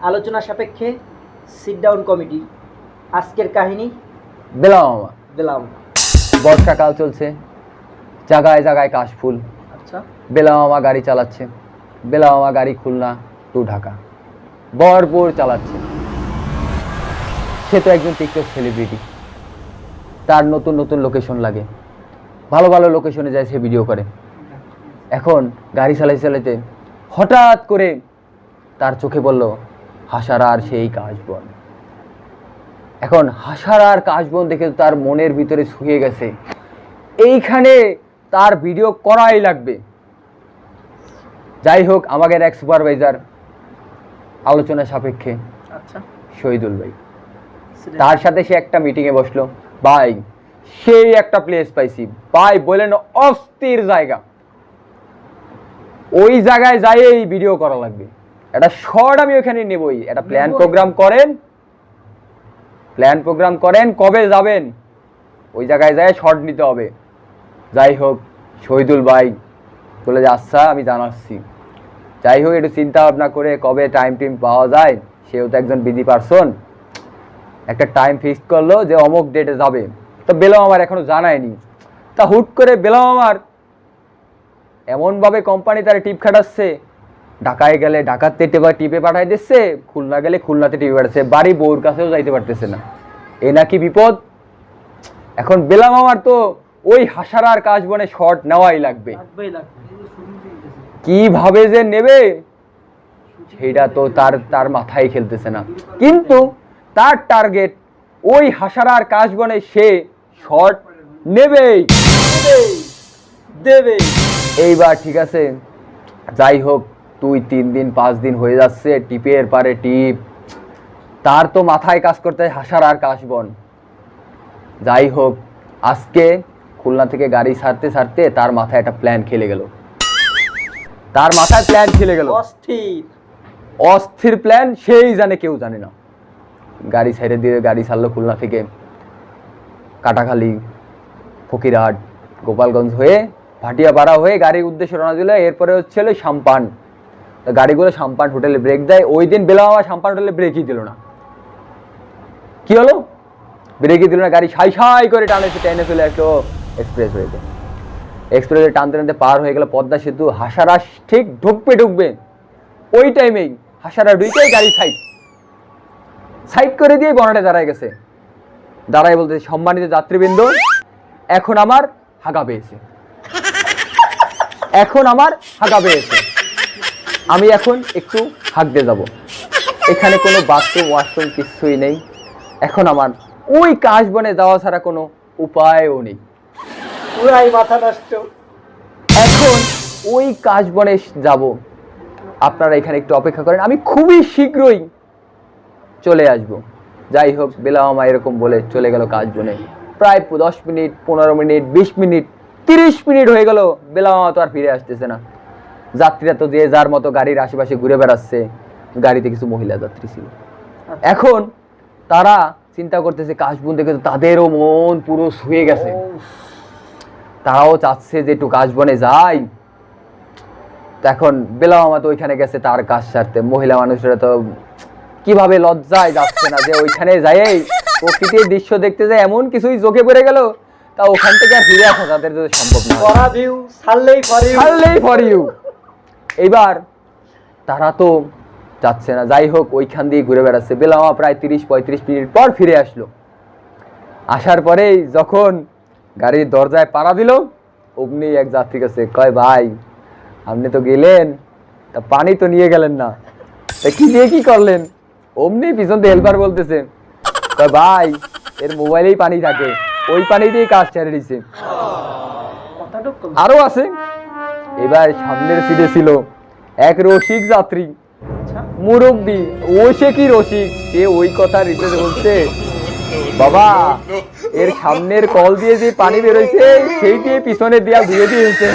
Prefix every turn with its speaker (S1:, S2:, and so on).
S1: আলোচনা সাপেক্ষে sit down committee আজকের কাহিনী
S2: বেলামামা।
S1: বেলামামা।
S2: বর্ষাকাল চলছে, জায়গায় জায়গায় কাশফুল।
S1: আচ্ছা,
S2: বেলামামা গাড়ি চালাচ্ছে। বেলামামা গাড়ি খুলনা টু ঢাকা ভরপুর চালাচ্ছে। সে তো একজন টিকটক সেলিব্রিটি, তার নতুন নতুন লোকেশন লাগে, ভালো ভালো লোকেশনে যায় সে ভিডিও করে। এখন গাড়ি চালাইতে চালাইতে হঠাৎ করে তার চোখে পড়ল হাসারার সেই কাশবন। এখন হাসারার কাশবন দেখে তার মনের ভিতরে ছুঁয়ে গেছে, এইখানে তার ভিডিও করাই লাগবে। যাই হোক, আমাদের এক সুপারভাইজার আলোচনা সাপেক্ষে
S1: আচ্ছা,
S2: শহীদুল ভাই, তার সাথে সে একটা মিটিংয়ে বসলো। ভাই, সেই একটা প্লেস পাইছি ভাই, বললেন অস্থির জায়গা, ওই জায়গায় যাই এই ভিডিও করা লাগবে। একটা শর্ট আমি ওখানে নেবই। একটা প্ল্যান প্রোগ্রাম করেন, কবে যাবেন, ওই জায়গায় যায় শর্ট নিতে হবে। যাই হোক, শহীদুল ভাই বলে যে আচ্ছা আমি জানাচ্ছি। যাই হোক, একটু চিন্তা ভাবনা করে কবে টাইম পাওয়া যায়, সেও তো একজন বিজি পারসন, একটা টাইম ফিক্স করলো যে অমুক ডেটে যাবে। তো বেলামামার এখনো জানায়নি। তা হুট করে বেলামামার এমনভাবে কোম্পানি তারা টিপ খাটাচ্ছে, ঢাকায় গেলে ঢাকাতে টিপে পাঠাই দিচ্ছে, খুলনা গেলে খুলনাতে টিপে পাঠাচ্ছে, বাড়ি বউর কাছেও যাইতে পারতেছে না। এ নাকি বিপদ। এখন বেলামামার তো ওই হাসারার কাশবনে শর্ট নেওয়াই লাগবে। কিভাবে যে নেবে সেটা তো তার মাথায় খেলতেছে না, কিন্তু তার টার্গেট ওই হাসারার কাশবনে সে শর্ট নেবেই দেবে। এইবার ঠিক আছে, যাই হোক, 2-3 দিন 5 দিন হয়ে যাচ্ছে, টিপের পারে টিপ, তার তো মাথায় কাজ করতে হাসারার কাশবন। যাই হোক, আজকে খুলনা থেকে গাড়ি ছাড়তে ছাড়তে তার মাথায় একটা প্ল্যান খেলে গেল। অস্থির প্ল্যান, সেই জানে, কেউ জানে না। গাড়ি ছেড়ে দিয়ে গাড়ি ছাড়লো খুলনা থেকে, কাটাখালী, ফকিরহাট, গোপালগঞ্জ হয়ে ভাটিয়াপাড়া হয়ে গাড়ির উদ্দেশ্যে রওনা দিল। এরপরে হচ্ছিল সাম্পান। গাড়িগুলো সাম্পান হোটেলে ব্রেক দেয়। ওই দিন বেলামামা সাম্পান হোটেলে ব্রেকই দিল না। কি হলো? ব্রেকই দিল না, গাড়ি সাই সাই করে টেনে চলে আসলো এক্সপ্রেস ওয়েতে। এক্সপ্রেস ওয়ে টানতে টানতে পার হয়ে গেল পদ্মা সেতু। হাসারা ঠিক ঢুকবে ওই টাইমেই হাসারা ঢুকেই গাড়ি সাইড করে দিয়ে বনাটে দাঁড়ায় গেছে। দাঁড়ায় বলতে, সম্মানিত যাত্রীবৃন্দ, এখন আমার হাগা পেয়েছে, আমি এখন একটু হাঁক দিয়ে যাবো। এখানে কোনো বাথরুম ওয়াশরুম কিছুই নেই, এখন আমার ওই কাশবনে যাওয়া ছাড়া কোনো উপায়ও নেই।
S1: পুরাই মাথা নষ্ট।
S2: এখন ওই কাশবনে যাব, আপনারা এখানে একটু অপেক্ষা করেন, আমি খুবই শীঘ্রই চলে আসব। যাই হোক, বেলামামা এরকম বলে চলে গেল কাশবনে। প্রায় 10 মিনিট, 15 মিনিট, 20 মিনিট, 30 মিনিট হয়ে গেল, বেলামামা তো আর ফিরে আসতেছে না। যাত্রীরা তো যে যার মতো গাড়ির আশেপাশে ঘুরে বেড়াচ্ছে। গাড়িতে কিছু মহিলা যাত্রী ছিল। এখন তারা চিন্তা করতেছে, কাশবন দেখে তো তাদেরও মন পুরো শুয়ে গেছে, তারাও চাচ্ছে যে একটু কাশবনে যাই। এখন বেলামামা তো ওইখানে গেছে তার কাজ সারতে। মহিলা মানুষরা তো কিভাবে লজ্জায় যাচ্ছে না যে ওইখানে যাই প্রকৃতির দৃশ্য দেখতে যায়, এমন কিছুই চোখে পড়ে গেল, তা ওখান থেকে আর ফিরে আসা তাদের যদি সম্ভব না। For you. এইবার তারা তো যাচ্ছে না। যাই হোক, ওইখান দিয়ে ঘুরে বেড়াচ্ছে। বেলামামা প্রায় 30-35 মিনিট পর ফিরে আসলো। আসার পরেই যখন গাড়ির দরজায় পাড়া দিল, অমনি এক যাত্রী কাছে কয়, ভাই আপনি তো গেলেন, তা পানি তো নিয়ে গেলেন না, তা কি দিয়ে কি করলেন? অমনি পিছন দিয়ে হেল্পার বলতেছে, কয় ভাই এর মোবাইলেই পানি থাকে, ওই পানি দিয়ে কাজ ছেড়ে দিছে। আরো আছে। এবার সামনের সিটে ছিল এক রসিক যাত্রী, মুরব্বী। ও সে কি রসিক, সে ওই কথা রিতে বলছে, বাবা এর সামনের কল দিয়ে যে পানি বেরোইছে সেই দিয়ে পিছনের দেয়াল ধুয়ে দিয়েছে।